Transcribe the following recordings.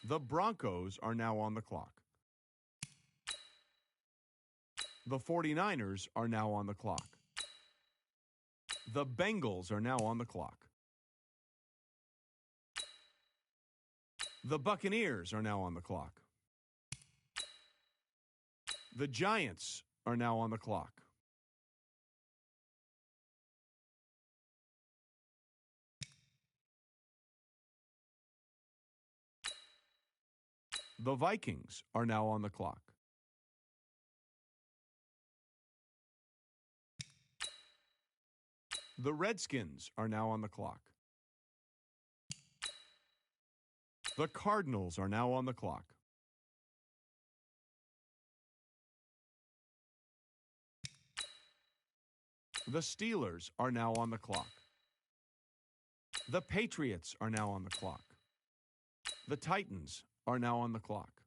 The Broncos are now on the clock. The 49ers are now on the clock. The Bengals are now on the clock. The Buccaneers are now on the clock. The Giants are now on the clock. The Vikings are now on the clock. The Redskins are now on the clock. The Cardinals are now on the clock. The Steelers are now on the clock. The Patriots are now on the clock. The Titans are now on the clock.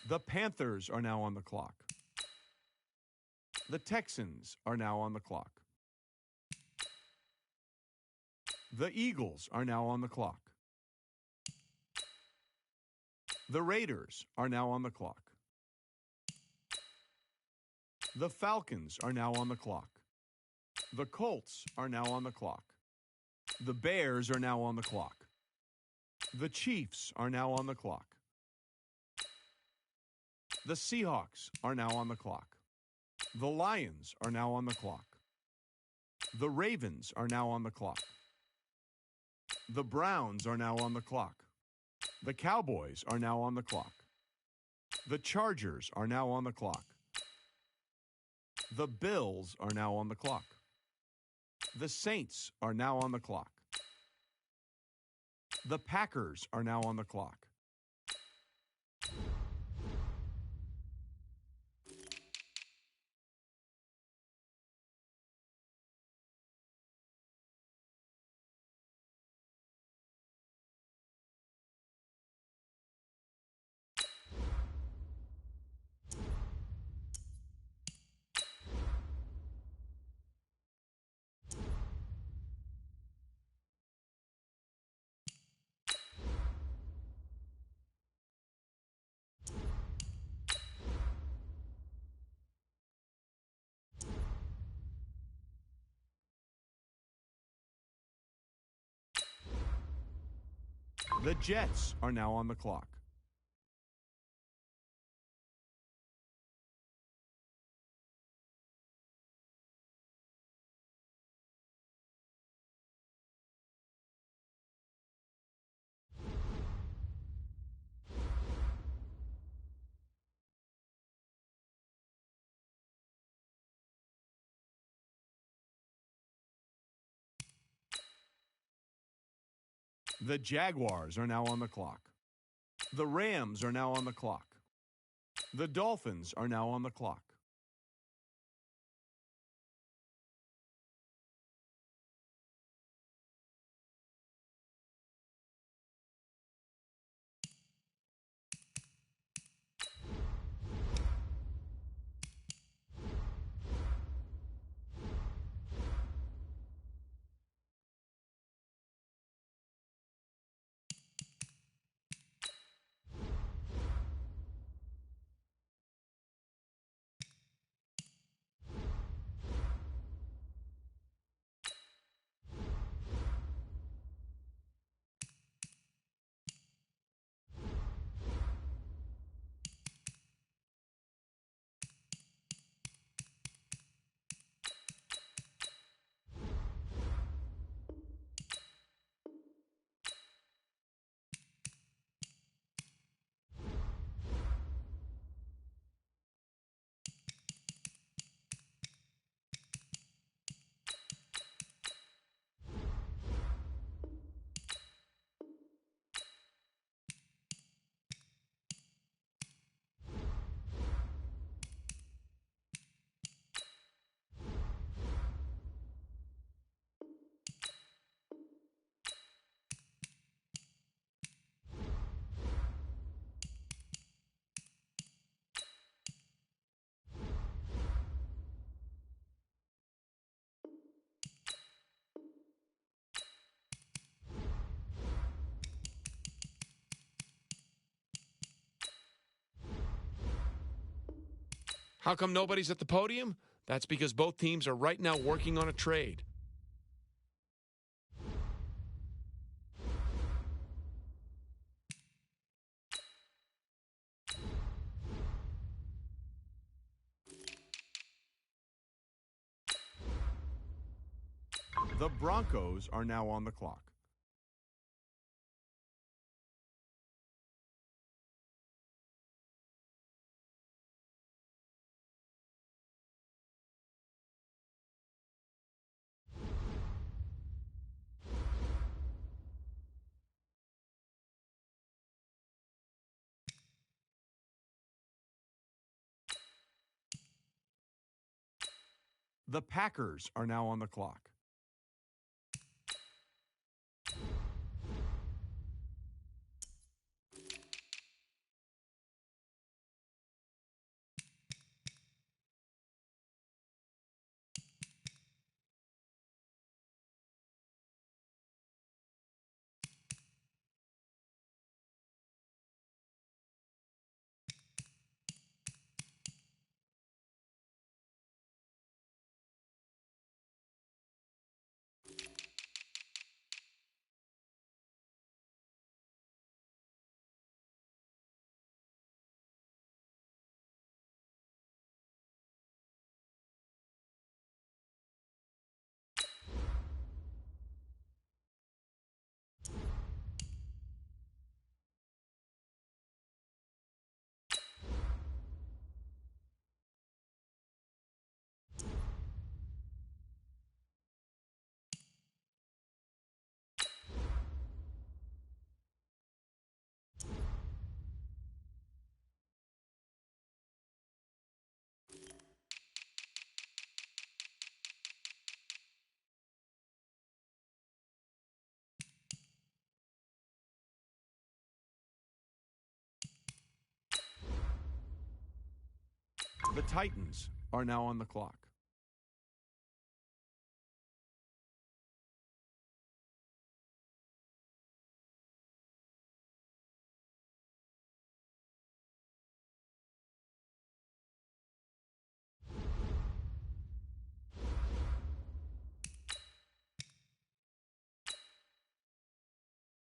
The Panthers are now on the clock. The Texans are now on the clock. The Eagles are now on the clock. The Raiders are now on the clock. The Falcons are now on the clock. The Colts are now on the clock. The Bears are now on the clock. The Chiefs are now on the clock. The Seahawks are now on the clock. The Lions are now on the clock. The Ravens are now on the clock. The Browns are now on the clock. The Cowboys are now on the clock. The Chargers are now on the clock. The Bills are now on the clock. The Saints are now on the clock. The Packers are now on the clock. The Jets are now on the clock. The Jaguars are now on the clock. The Rams are now on the clock. The Dolphins are now on the clock. How come nobody's at the podium? That's because both teams are right now working on a trade. The Broncos are now on the clock. The Packers are now on the clock. The Titans are now on the clock.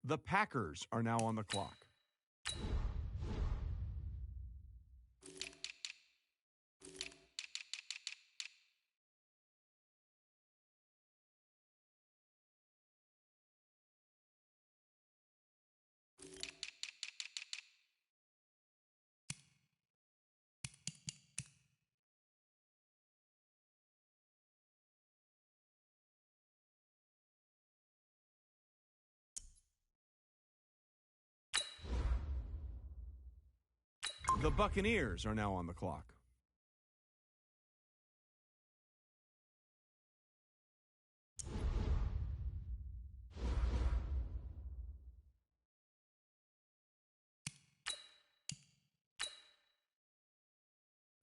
The Packers are now on the clock. The Buccaneers are now on the clock.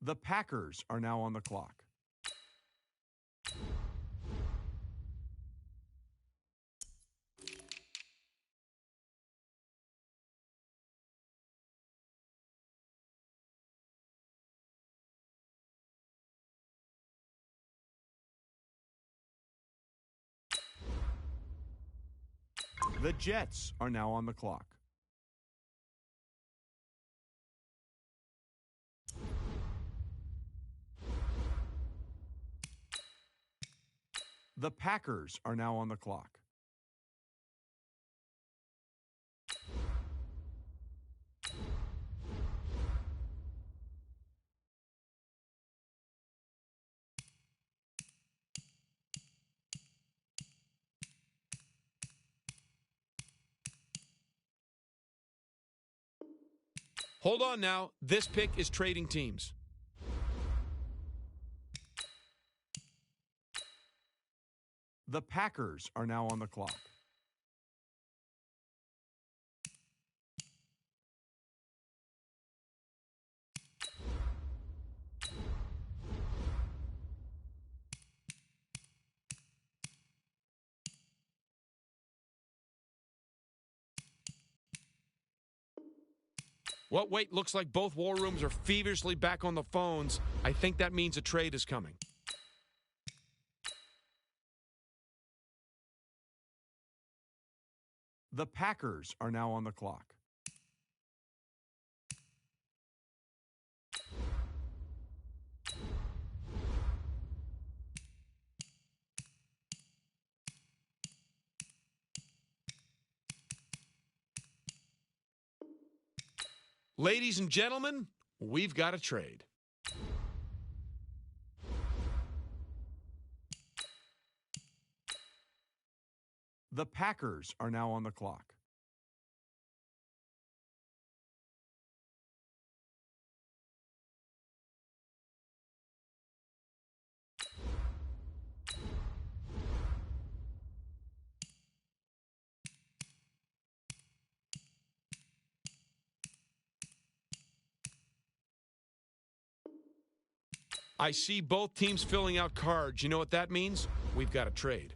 The Packers are now on the clock. The Jets are now on the clock. The Packers are now on the clock. Hold on now. This pick is trading teams. The Packers are now on the clock. Well, wait, looks like both war rooms are feverishly back on the phones. I think that means a trade is coming. The Packers are now on the clock. Ladies and gentlemen, we've got a trade. The Packers are now on the clock. I see both teams filling out cards. You know what that means? We've got a trade.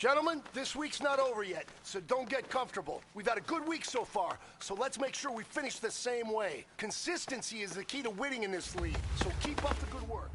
Gentlemen, this week's not over yet, so don't get comfortable. We've had a good week so far, so let's make sure we finish the same way. Consistency is the key to winning in this league, so keep up the good work.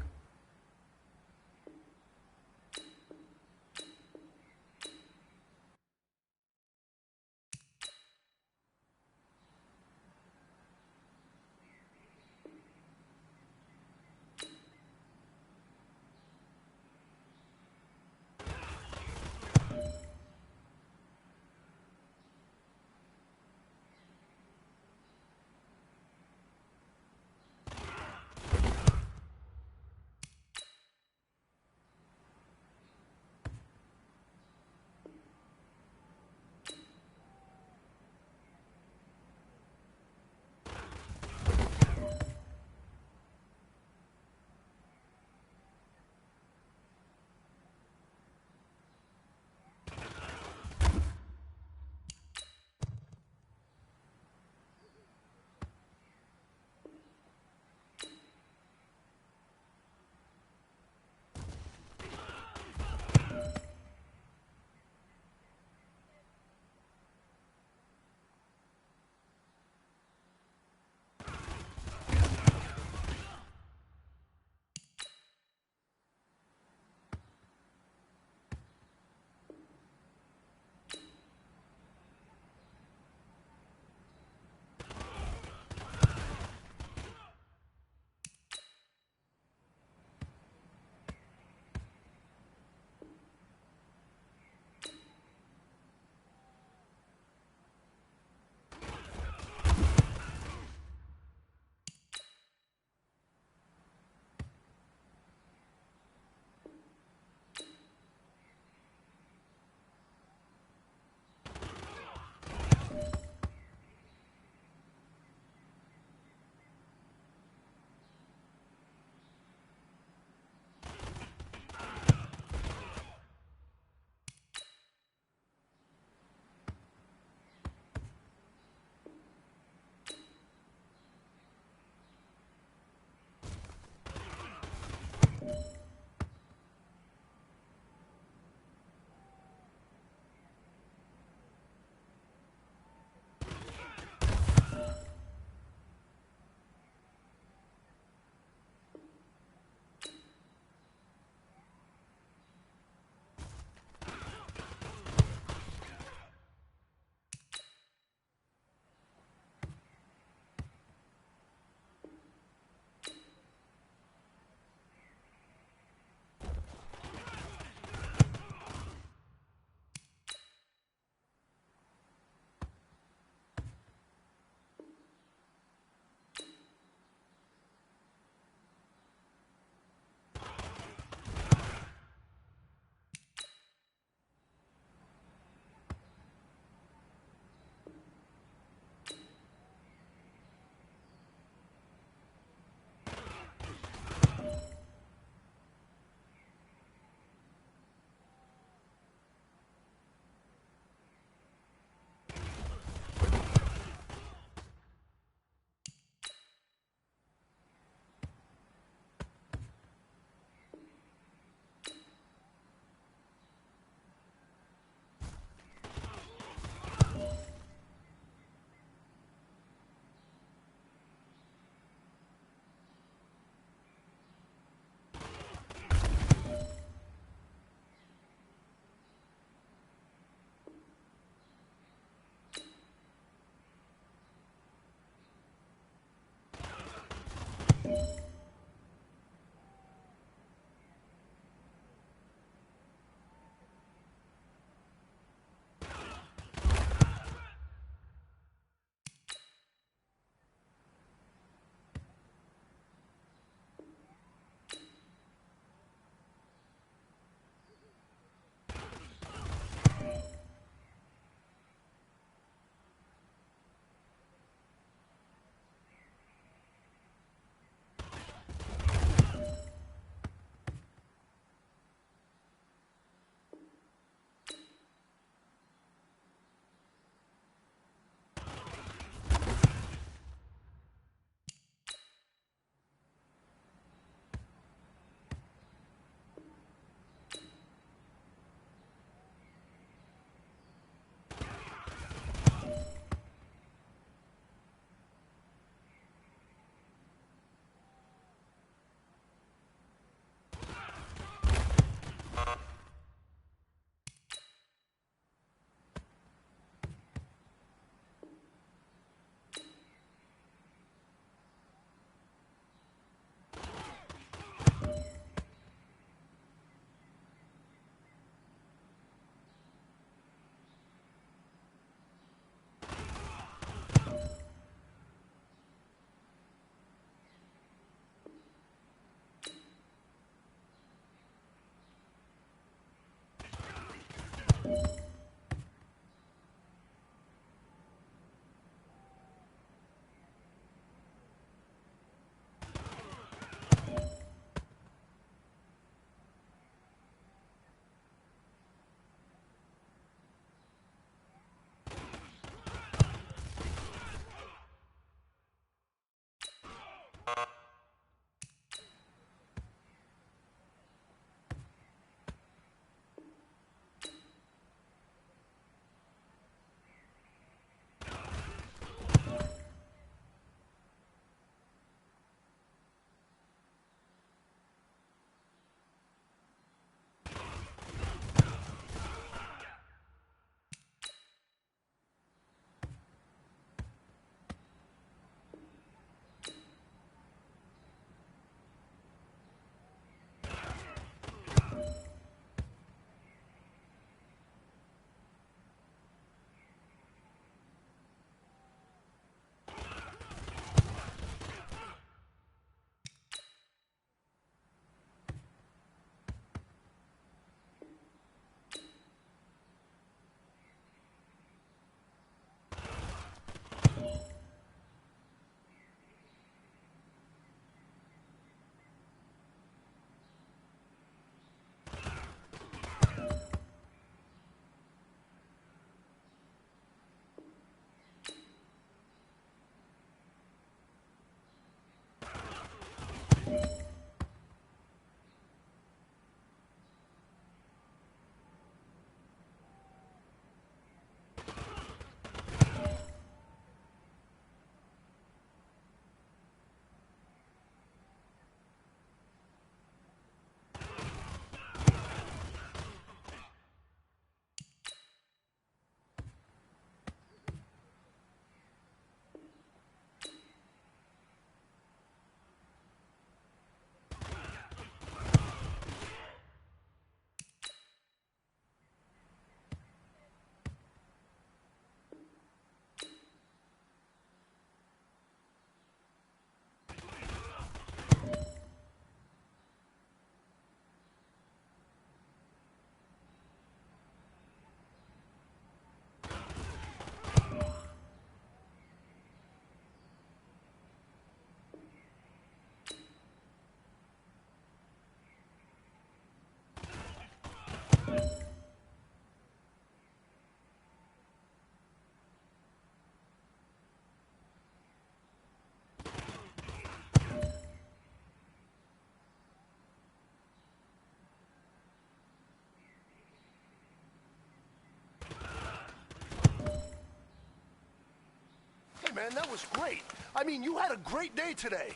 man. That was great. I mean, you had a great day today.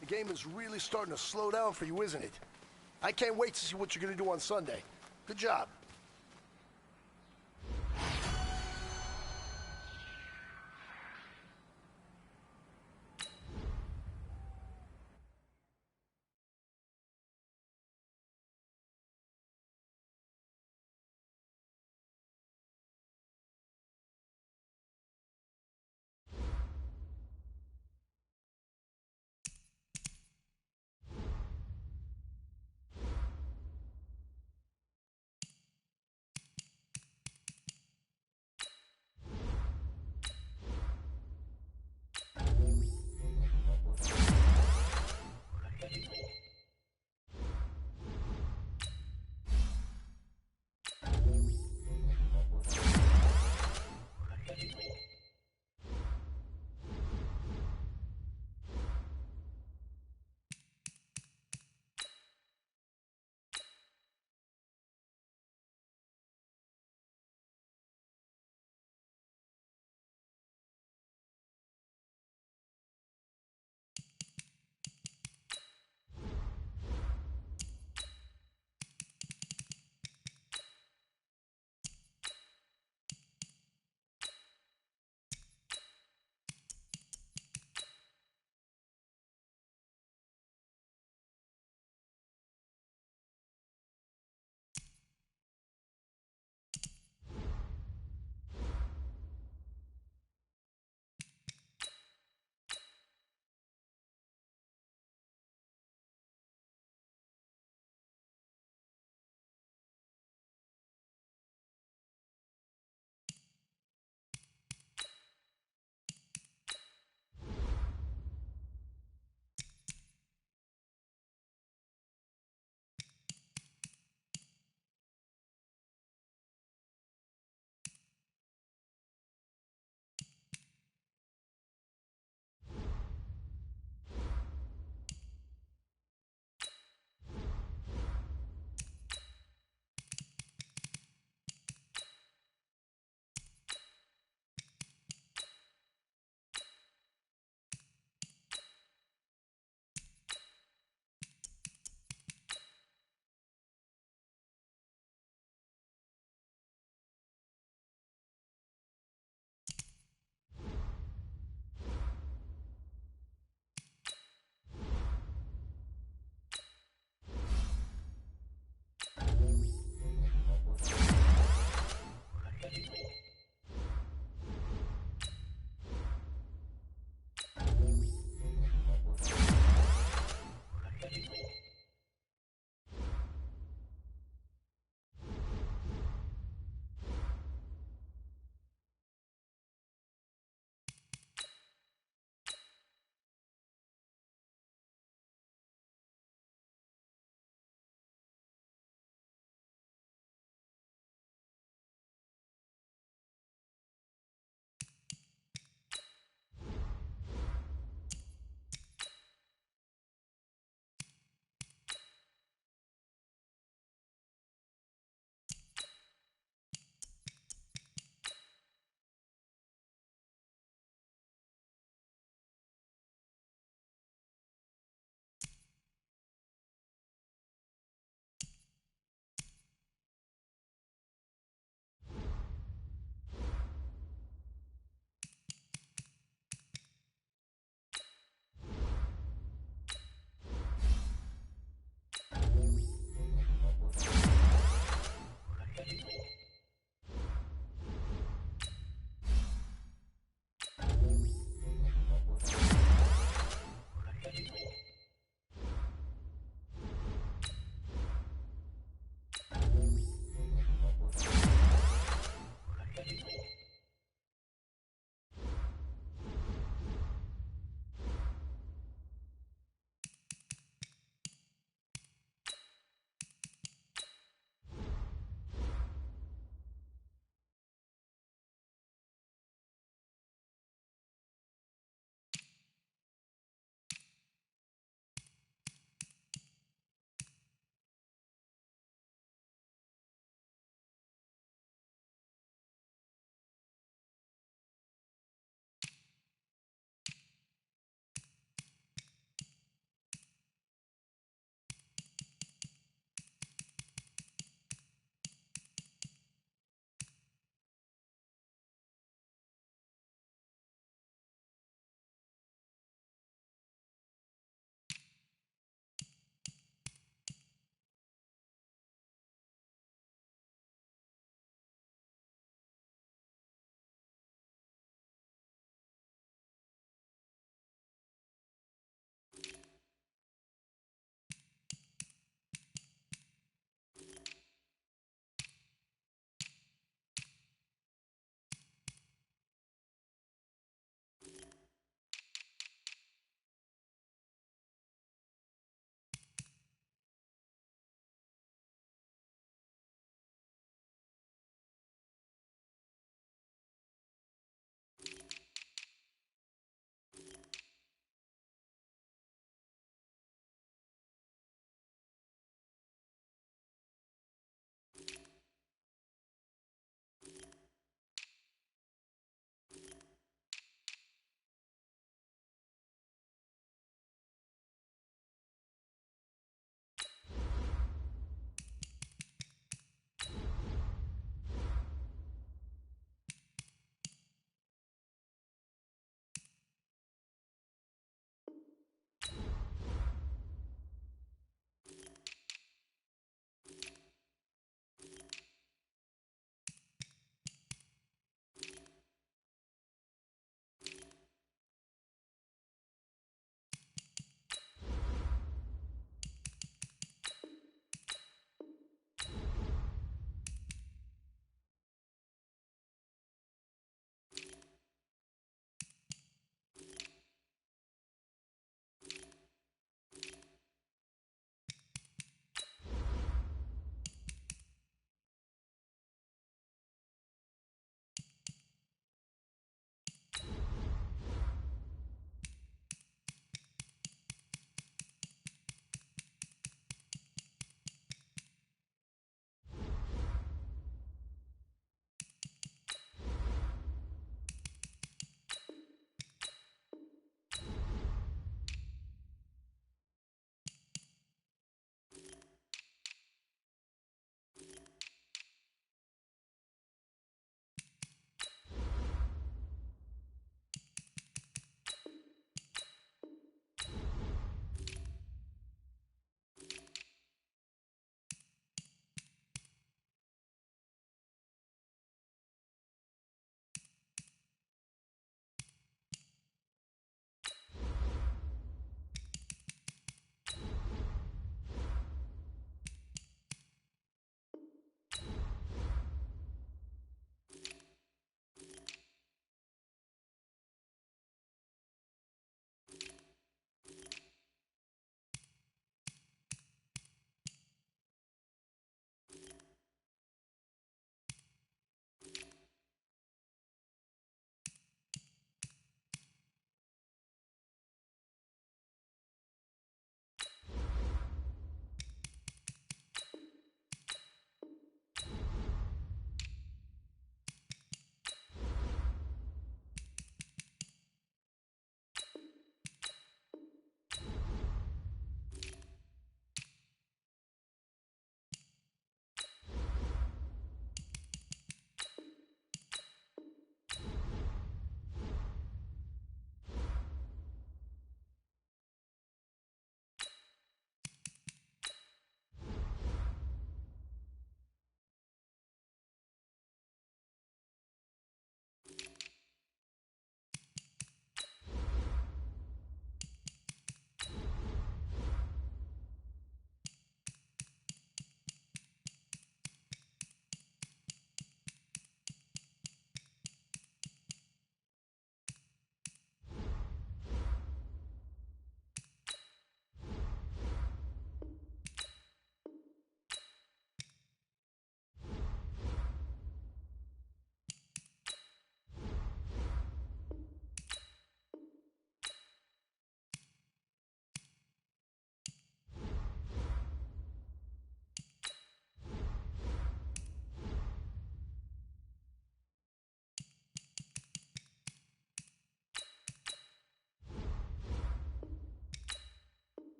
The game is really starting to slow down for you, isn't it? I can't wait to see what you're going to do on Sunday. Good job.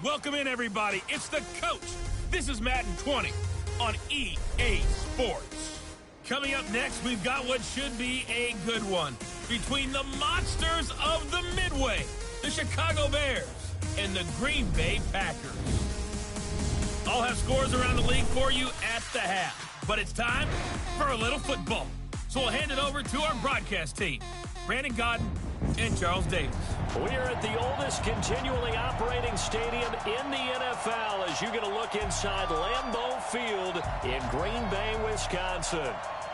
welcome in everybody. It's the coach. This is Madden 20 on EA Sports. Coming up next, we've got what should be a good one between the monsters of the Midway, the Chicago Bears, and the Green Bay Packers. I'll have scores around the league for you at the half, but it's time for a little football. So we'll hand it over to our broadcast team, Brandon Godden and Charles Davis. We are at the oldest continually operating stadium in the NFL as you get a look inside Lambeau Field in Green Bay, Wisconsin.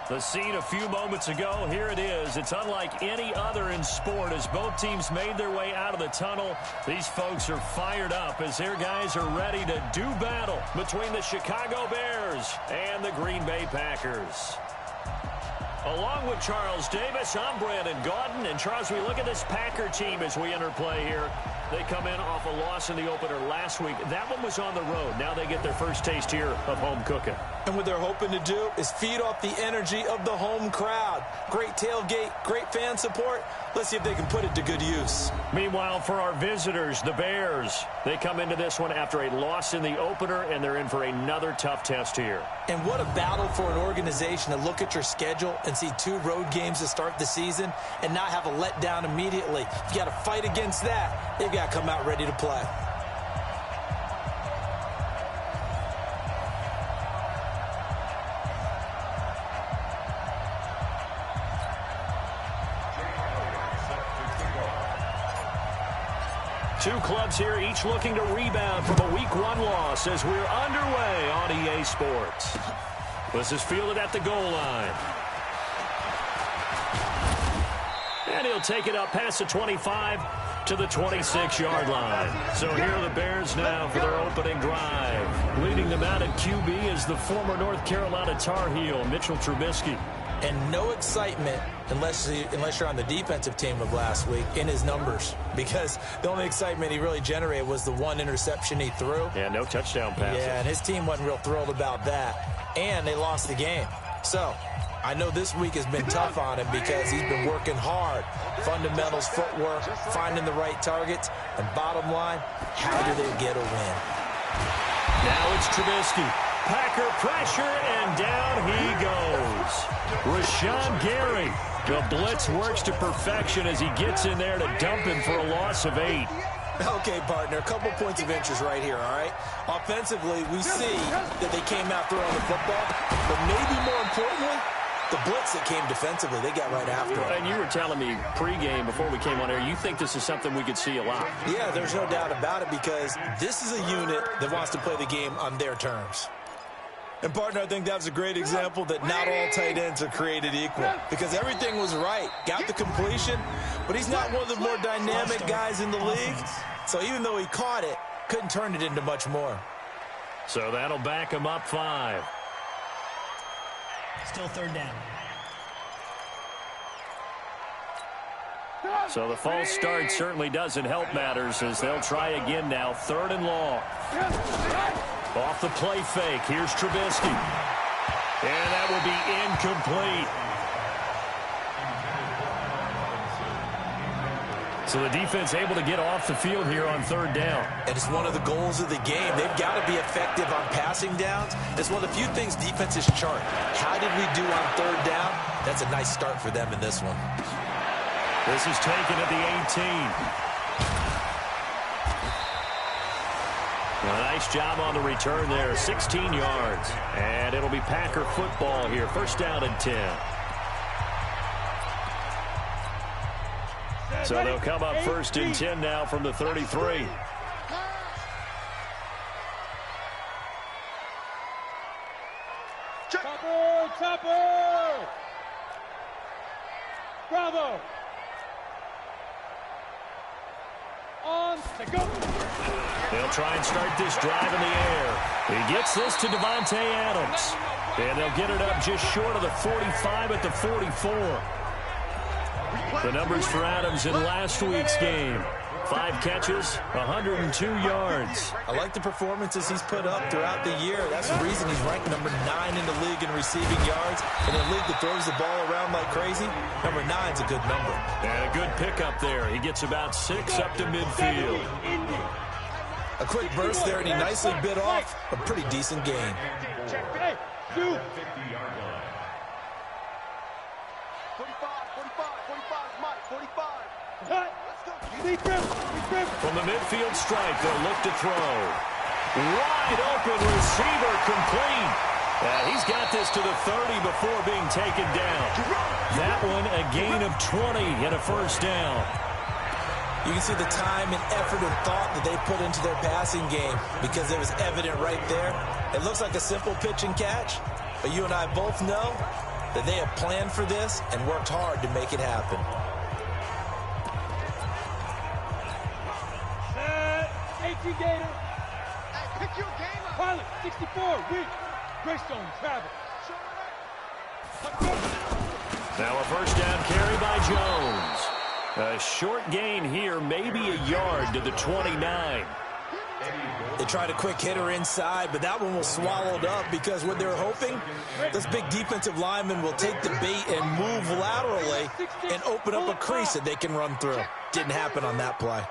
The scene a few moments ago, here it is. It's unlike any other in sport as both teams made their way out of the tunnel. These folks are fired up as their guys are ready to do battle between the Chicago Bears and the Green Bay Packers. Along with Charles Davis, I'm Brandon Gaudin. And Charles, we look at this Packer team as we enter play here. They come in off a loss in the opener last week. That one was on the road. Now they get their first taste here of home cooking. And what they're hoping to do is feed off the energy of the home crowd. Great tailgate, great fan support. Let's see if they can put it to good use. Meanwhile, for our visitors, the Bears, they come into this one after a loss in the opener, and they're in for another tough test here. And what a battle for an organization to look at your schedule and see 2 road games to start the season and not have a letdown immediately. You got to fight against that. They've got to come out ready to play. Two clubs here, each looking to rebound from a Week 1 loss as we're underway on EA Sports. This is fielded at the goal line. And he'll take it up past the 25 to the 26-yard line. So here are the Bears now for their opening drive. Leading them out at QB is the former North Carolina Tar Heel, Mitchell Trubisky. And no excitement unless you're on the defensive team of last week in his numbers, because the only excitement he really generated was the 1 interception he threw. Yeah, no touchdown passes. Yeah, and his team wasn't real thrilled about that. And they lost the game. So I know this week has been tough on him because he's been working hard. Fundamentals, footwork, finding the right targets. And bottom line, how do they get a win? Now it's Trubisky. Packer pressure, and down he goes. Rashawn Gary. The blitz works to perfection as he gets in there to dump him for a loss of 8. Okay, partner, a couple points of interest right here, all right? Offensively, we see that they came out throwing the football, but maybe more importantly, the blitz that came defensively, they got right after it. And you were telling me pregame before we came on air, you think this is something we could see a lot. Yeah, there's no doubt about it because this is a unit that wants to play the game on their terms. And, partner, I think that was a great example that not all tight ends are created equal because everything was right. Got the completion, but he's not one of the more dynamic guys in the league. So even though he caught it, couldn't turn it into much more. So that'll back him up 5. Still third down. So the false start certainly doesn't help matters as they'll try again now. 3rd and long. Off the play fake. Here's Trubisky. And that will be incomplete. So the defense able to get off the field here on 3rd down. And it's one of the goals of the game. They've got to be effective on passing downs. It's one of the few things defenses chart. How did we do on 3rd down? That's a nice start for them in this one. This is taken at the 18. A nice job on the return there, 16 yards. And it'll be Packer football here, 1st down and 10. So they'll come up 1st and 10 now from the 33. Chopper! Bravo! On to go! They'll try and start this drive in the air. He gets this to Devontae Adams. And they'll get it up just short of the 45 at the 44. The numbers for Adams in last week's game. 5 catches, 102 yards. I like the performances he's put up throughout the year. That's the reason he's ranked number 9 in the league in receiving yards. In a league that throws the ball around like crazy, number 9's a good number. And a good pickup there. He gets about 6 up to midfield. A quick burst there, and he nicely bit off a pretty decent gain. Hey, shoot. 45. From the midfield stripe, they'll look to throw. Wide open receiver complete. He's got this to the 30 before being taken down. That one a gain of 20 and a first down. You can see the time and effort and thought that they put into their passing game because it was evident right there. It looks like a simple pitch and catch, but you and I both know that they have planned for this and worked hard to make it happen. Gator. Hey, pick your game up. Pilot, 64, weak. Greystone, travel. Now a first down carry by Jones. A short gain here, maybe a yard to the 29. They tried a quick hitter inside, but that one was swallowed up because what they're hoping, this big defensive lineman will take the bait and move laterally and open up a crease that they can run through. Didn't happen on that play.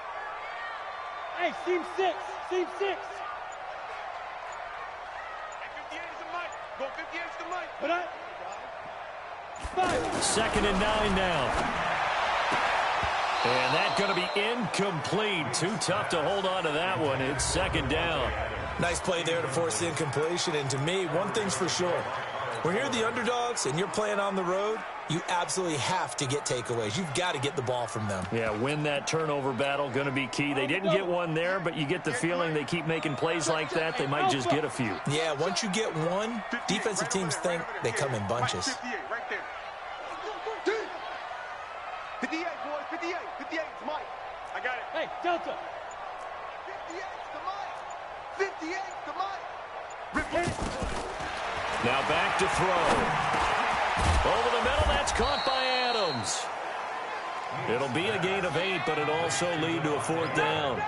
Hey, seam 6. 58 is the mic. Go 58 is the mic. What up? 2nd and 9 now. And that's going to be incomplete. Too tough to hold on to that one. It's 2nd down. Nice play there to force the incompletion. And to me, one thing's for sure. When you're the underdogs and you're playing on the road, you absolutely have to get takeaways. You've got to get the ball from them. Yeah, win that turnover battle, going to be key. They didn't get one there, but you get the feeling they keep making plays like that, they might just get a few. Yeah, once you get one, defensive teams think they come in bunches. 58, right there. 58, boys, 58. 58, it's Mike. I got it. Hey, Delta. 58, the Mike. 58, the Mike. Now back to throw. Over the middle, that's caught by Adams. It'll be a gain of 8, but it'll also lead to a 4th down.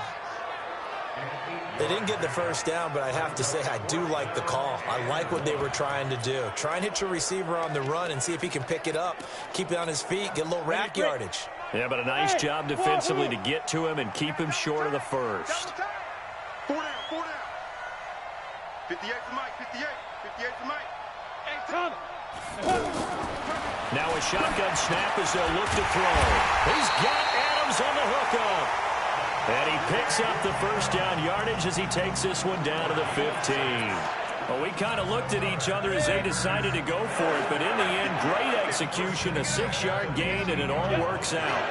They didn't get the first down, but I have to say I do like the call. I like what they were trying to do. Try and hit your receiver on the run and see if he can pick it up, keep it on his feet, get a little rack yardage. Yeah, but a nice job defensively to get to him and keep him short of the first. 4 down, 4 down. 58 to Mike, 58. 58 to Mike. Hey, Thomas. Now a shotgun snap as they'll look to throw. He's got Adams on the hookup. And he picks up the first down yardage as he takes this one down to the 15. Well, we kind of looked at each other as they decided to go for it, but in the end, great execution, a 6-yard gain, and it all works out.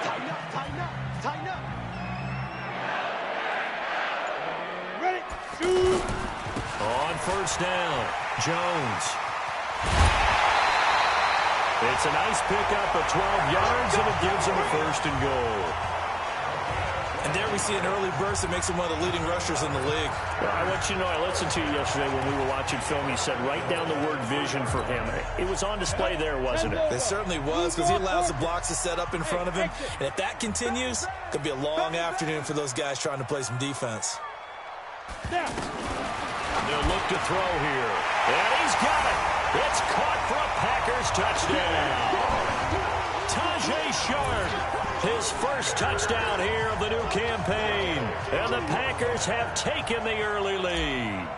Tighten up, tighten up, tighten up. Ready, shoot. On first down, Jones. It's a nice pickup of 12 yards, and it gives him a 1st and goal. And there we see an early burst that makes him one of the leading rushers in the league. Well, I want you to know, I listened to you yesterday when we were watching film. You said write down the word vision for him. It was on display there, wasn't it? It certainly was, because he allows the blocks to set up in front of him. And if that continues, it could be a long afternoon for those guys trying to play some defense. They'll look to throw here. And he's got it. It's caught for a Packers touchdown. Tajay Sharp, his first touchdown here of the new campaign. And the Packers have taken the early lead.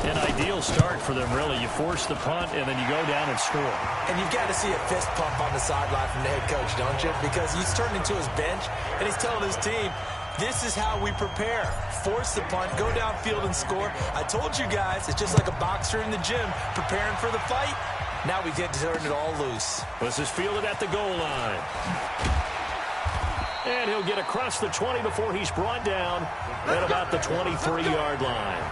An ideal start for them, really. You force the punt, and then you go down and score. And you've got to see a fist pump on the sideline from the head coach, don't you? Because he's turned into his bench, and he's telling his team, this is how we prepare. Force the punt, go downfield and score. I told you guys, it's just like a boxer in the gym preparing for the fight. Now we get to turn it all loose. This is fielded at the goal line. And he'll get across the 20 before he's brought down at about the 23-yard line.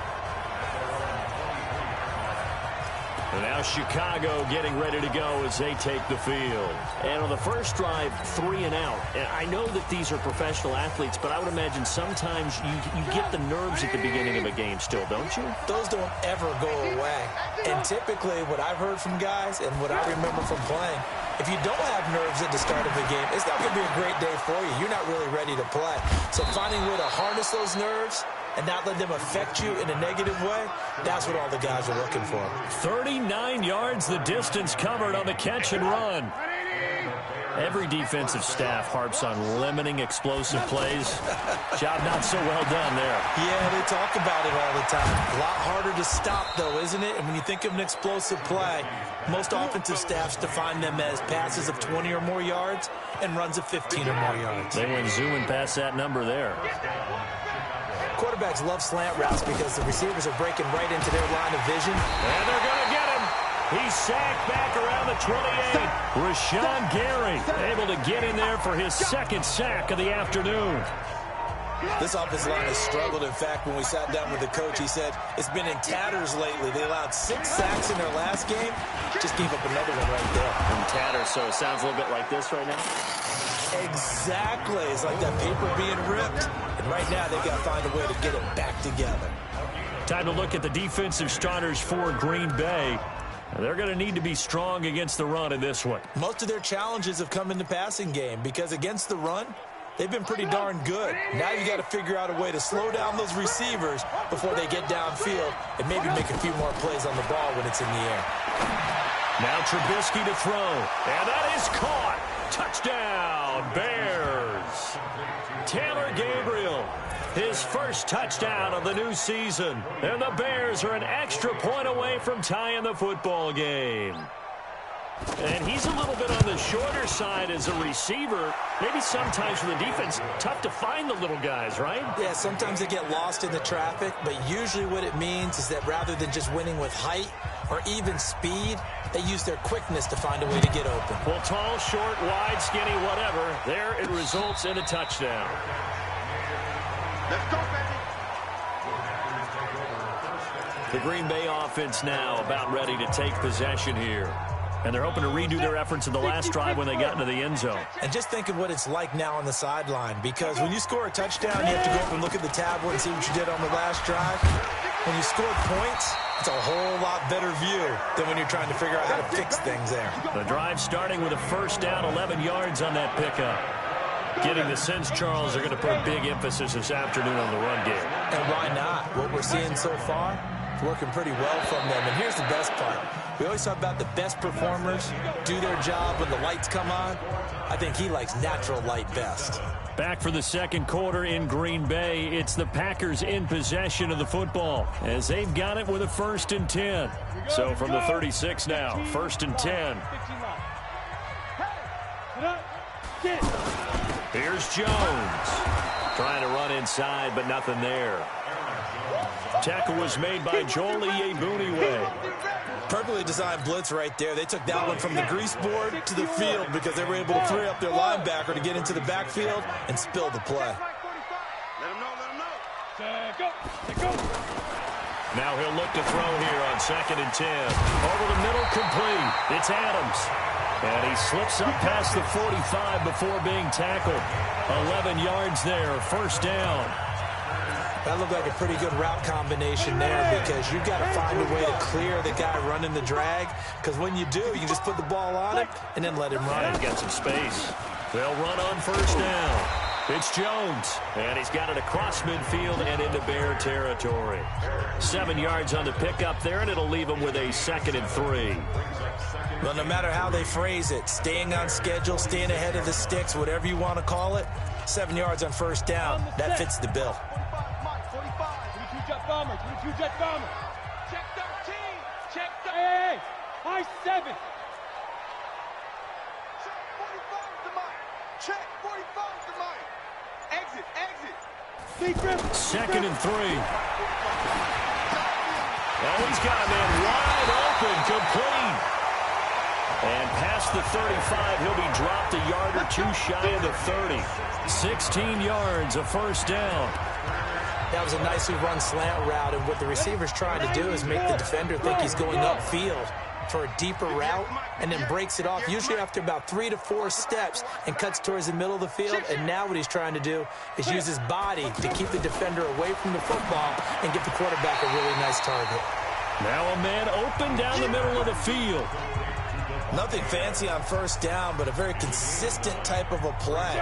And now Chicago getting ready to go as they take the field. And on the first drive, 3 and out. And I know that these are professional athletes, but I would imagine sometimes you get the nerves at the beginning of a game still, don't you? Those don't ever go away. And typically what I've heard from guys and what I remember from playing, if you don't have nerves at the start of a game, it's not going to be a great day for you. You're not really ready to play. So finding a way to harness those nerves and not let them affect you in a negative way, that's what all the guys are looking for. 39 yards the distance covered on the catch and run. Every defensive staff harps on limiting explosive plays. Job not so well done there. Yeah, they talk about it all the time. A lot harder to stop, though, isn't it? And when you think of an explosive play, most offensive staffs define them as passes of 20 or more yards and runs of 15 or more yards. They went zooming past that number there. Quarterbacks love slant routes because the receivers are breaking right into their line of vision. And they're going to get him. He's sacked back around the 28. Rashawn Gary able to get in there for his second sack of the afternoon. This offensive line has struggled. In fact, when we sat down with the coach, he said it's been in tatters lately. They allowed 6 sacks in their last game. Just gave up another one right there. In tatters, so it sounds a little bit like this right now. Exactly. It's like that paper being ripped. And right now, they've got to find a way to get it back together. Time to look at the defensive starters for Green Bay. They're going to need to be strong against the run in this one. Most of their challenges have come in the passing game because against the run, they've been pretty darn good. Now you got to figure out a way to slow down those receivers before they get downfield and maybe make a few more plays on the ball when it's in the air. Now Trubisky to throw, and that is caught. Touchdown, Bears. Taylor Gabriel, his first touchdown of the new season. And the Bears are an extra point away from tying the football game. And he's a little bit on the shorter side as a receiver. Maybe sometimes for the defense, tough to find the little guys, right? Yeah, sometimes they get lost in the traffic, but usually what it means is that rather than just winning with height or even speed, they use their quickness to find a way to get open. Well, tall, short, wide, skinny, whatever, there it results in a touchdown. Let's go, baby. The Green Bay offense now about ready to take possession here. And they're hoping to redo their efforts in the last drive when they got into the end zone. And just think of what it's like now on the sideline, because when you score a touchdown, you have to go up and look at the tablet and see what you did on the last drive. When you scored points, it's a whole lot better view than when you're trying to figure out how to fix things there. The drive starting with a first down, 11 yards on that pickup. Getting the sense, Charles, are going to put a big emphasis this afternoon on the run game. And why not? What we're seeing so far, it's working pretty well from them. And here's the best part. We always talk about the best performers do their job when the lights come on. I think he likes natural light best. Back for the second quarter in Green Bay. It's the Packers in possession of the football as they've got it with a 1st and 10. So from the 36 now, 1st and 10. Here's Jones. Trying to run inside, but nothing there. Tackle was made by Joel Iyiegbuniwe. Perfectly designed blitz right there. They took that one from the grease board to the field because they were able to free up their linebacker to get into the backfield and spill the play. Let him know. Go. Now he'll look to throw here on 2nd and 10. Over the middle, complete. It's Adams. And he slips up past the 45 before being tackled. 11 yards there, 1st down. That looked like a pretty good route combination there because you've got to find a way to clear the guy running the drag, because when you do, you just put the ball on him and then let him run. And he's got some space. They'll run on 1st down. It's Jones, and he's got it across midfield and into Bear territory. 7 yards on the pickup there, and it'll leave him with a 2nd and 3. Well, no matter how they phrase it, staying on schedule, staying ahead of the sticks, whatever you want to call it, 7 yards on 1st down, that fits the bill. 22 jet bomber. Check 13. Check 13. Hey, high 7. Check 45 to mine. Check 45 to mine. Exit. Secret. 2nd and 3. Oh, he's got a man wide open, complete. And past the 35, he'll be dropped a yard or two shy of the 30. 16 yards, a 1st down. That was a nicely run slant route, and what the receiver's trying to do is make the defender think he's going upfield for a deeper route and then breaks it off, usually after about 3 to 4 steps, and cuts towards the middle of the field. And now what he's trying to do is use his body to keep the defender away from the football and give the quarterback a really nice target. Now a man open down the middle of the field. Nothing fancy on 1st down, but a very consistent type of a play.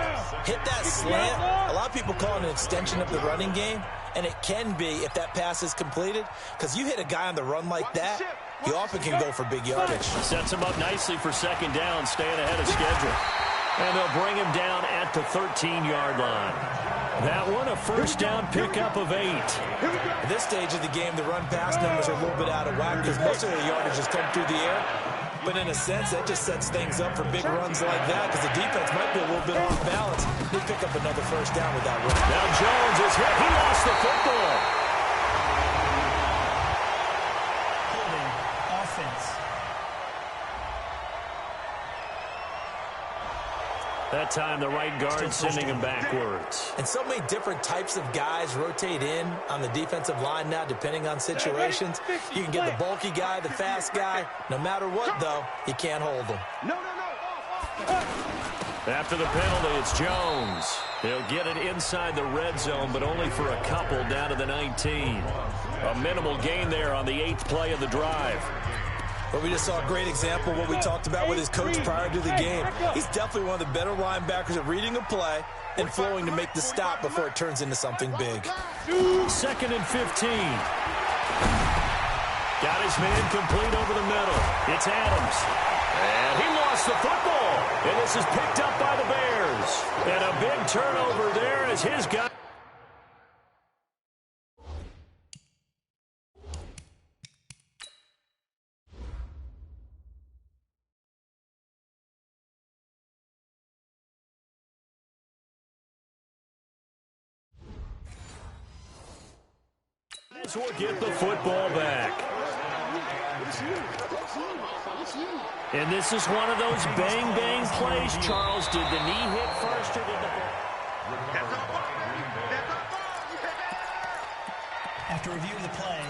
Hit that slant. A lot of people call it an extension of the running game, and it can be if that pass is completed, because you hit a guy on the run like that, you often can go for big yardage. Sets him up nicely for 2nd down, staying ahead of schedule. And they'll bring him down at the 13-yard line. That one, a first down pickup of 8. At this stage of the game, the run-pass numbers are a little bit out of whack because most of the yardage has come through the air. But in a sense, that just sets things up for big runs like that because the defense might be a little bit off balance. They pick up another first down with that run. Now Jones is hit. He lost the football. Holding offense. That time, the right guard sending him backwards. And so many different types of guys rotate in on the defensive line now, depending on situations. You can get the bulky guy, the fast guy. No matter what, though, you can't hold them. After the penalty, it's Jones. He'll get it inside the red zone, but only for a couple down to the 19. A minimal gain there on the 8th play of the drive. But we just saw a great example of what we talked about with his coach prior to the game. He's definitely one of the better linebackers at reading a play and flowing to make the stop before it turns into something big. 2nd and 15. Got his man complete over the middle. It's Adams. And he lost the football. And this is picked up by the Bears. And a big turnover there as his guy. Will get the football back. And this is one of those bang-bang plays, Charles. Did the knee hit first or did the ball? After review of the play,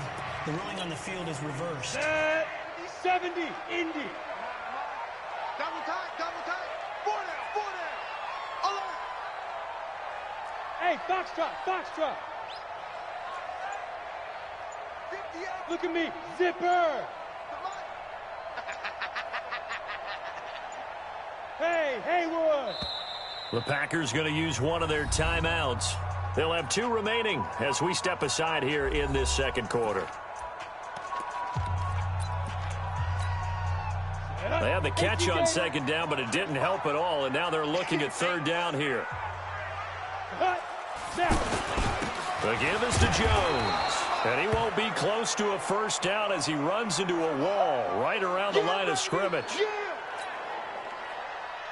the ruling on the field is reversed. 70, Indy. Double tight. 4 down. Alert. Hey, Foxtrot. Look at me, zipper. Hey, Haywood. The Packers going to use one of their timeouts. They'll have 2 remaining as we step aside here in this second quarter. They had the catch on second down, but it didn't help at all, and now they're looking at third down here. The give is to Jones. And he won't be close to a first down as he runs into a wall right around the line of scrimmage.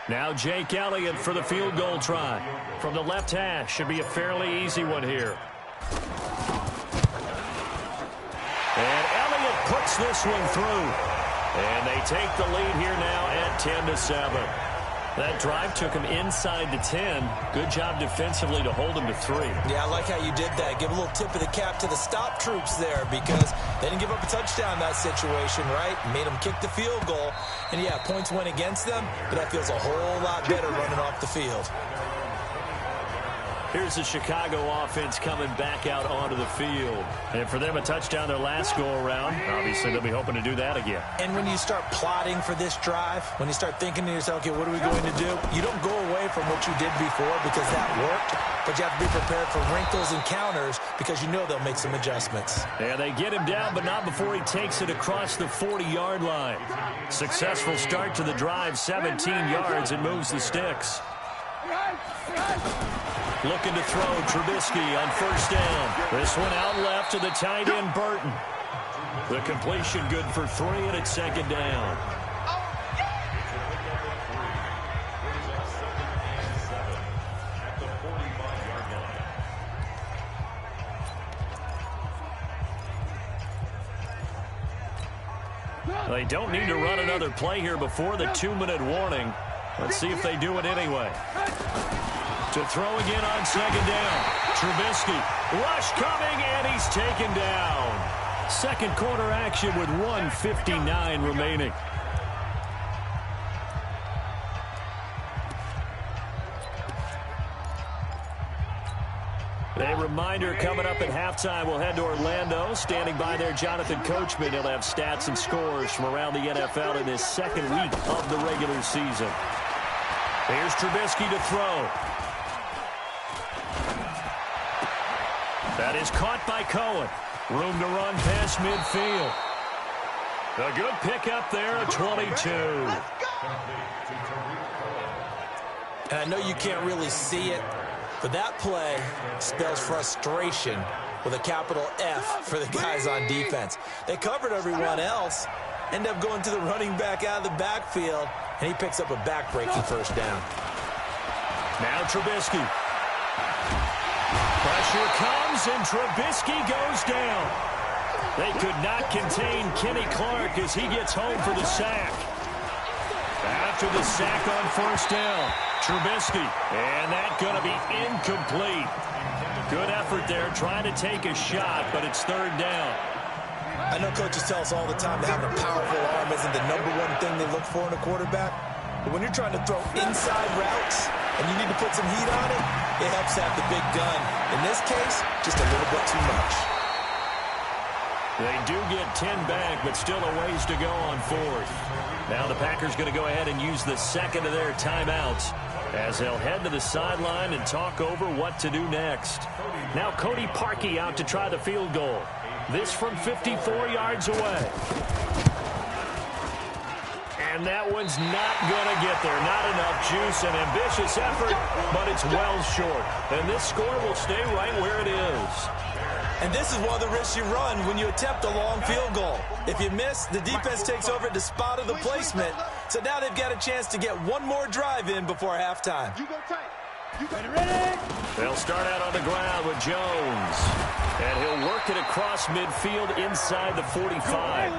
Now Jake Elliott for the field goal try. From the left hash, should be a fairly easy one here. And Elliott puts this one through. And they take the lead here now at 10-7. That drive took him inside the 10. Good job defensively to hold him to 3. Yeah, I like how you did that. Give a little tip of the cap to the stop troops there because they didn't give up a touchdown in that situation, right? Made them kick the field goal. And, yeah, points went against them, but that feels a whole lot better running off the field. Here's the Chicago offense coming back out onto the field. And for them, a touchdown their last go-around. Obviously, they'll be hoping to do that again. And when you start plotting for this drive, when you start thinking to yourself, okay, what are we going to do? You don't go away from what you did before because that worked, but you have to be prepared for wrinkles and counters because you know they'll make some adjustments. And they get him down, but not before he takes it across the 40-yard line. Successful start to the drive, 17 yards, and moves the sticks. Looking to throw Trubisky on first down. This one out left to the tight end, Burton. The completion good for 3, and it's second down. They don't need to run another play here before the 2-minute warning. Let's see if they do it anyway. To throw again on second down. Trubisky. Rush coming, and he's taken down. Second quarter action with 1:59 remaining. A reminder coming up at halftime, we'll head to Orlando. Standing by there, Jonathan Coachman. He'll have stats and scores from around the NFL in this second week of the regular season. Here's Trubisky to throw. That is caught by Cohen. Room to run past midfield. A good pickup there at 22. And I know you can't really see it, but that play spells frustration with a capital F for the guys on defense. They covered everyone else, end up going to the running back out of the backfield, and he picks up a back-breaking first down. Now Trubisky. Pressure comes, and Trubisky goes down. They could not contain Kenny Clark as he gets home for the sack. After the sack on first down, Trubisky, and that's going to be incomplete. Good effort there, trying to take a shot, but it's third down. I know coaches tell us all the time that having a powerful arm isn't the #1 thing they look for in a quarterback. But when you're trying to throw inside routes and you need to put some heat on it, it helps have the big gun. In this case, just a little bit too much. They do get 10 back, but still a ways to go on fourth. Now the Packers going to go ahead and use the second of their timeouts as they'll head to the sideline and talk over what to do next. Now Cody Parkey out to try the field goal. This from 54 yards away. And that one's not going to get there. Not enough juice, an ambitious effort, but it's well short. And this score will stay right where it is. And this is one of the risks you run when you attempt a long field goal. If you miss, the defense takes over at the spot of the placement. So now they've got a chance to get one more drive in before halftime. They'll start out on the ground with Jones. And he'll work it across midfield inside the 45.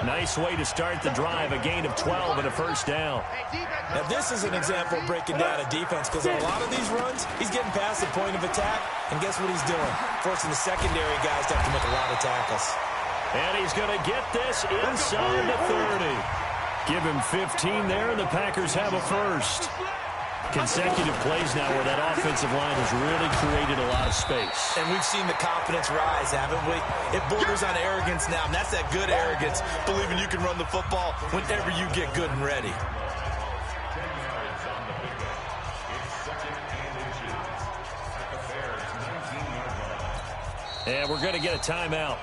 Nice way to start the drive, a gain of 12 and a first down. Now this is an example of breaking down a defense, because on a lot of these runs, he's getting past the point of attack, and guess what he's doing? Forcing the secondary guys to have to make a lot of tackles. And he's going to get this inside the 30. Give him 15 there, and the Packers have a first. Consecutive plays now where that offensive line has really created a lot of space. And we've seen the confidence rise, haven't we? It borders on arrogance now, and that's that good arrogance, believing you can run the football whenever you get good and ready. And we're going to get a timeout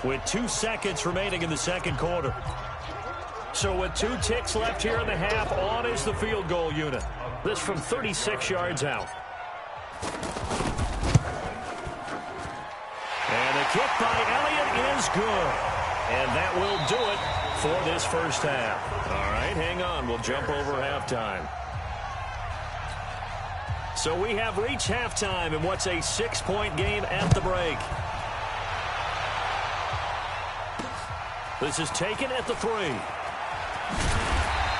with 2 seconds remaining in the second quarter. So with 2 ticks left here in the half, on is the field goal unit. This from 36 yards out. And the kick by Elliott is good. And that will do it for this first half. All right, hang on. We'll jump over halftime. So we have reached halftime in what's a 6-point game at the break. This is taken at the 3.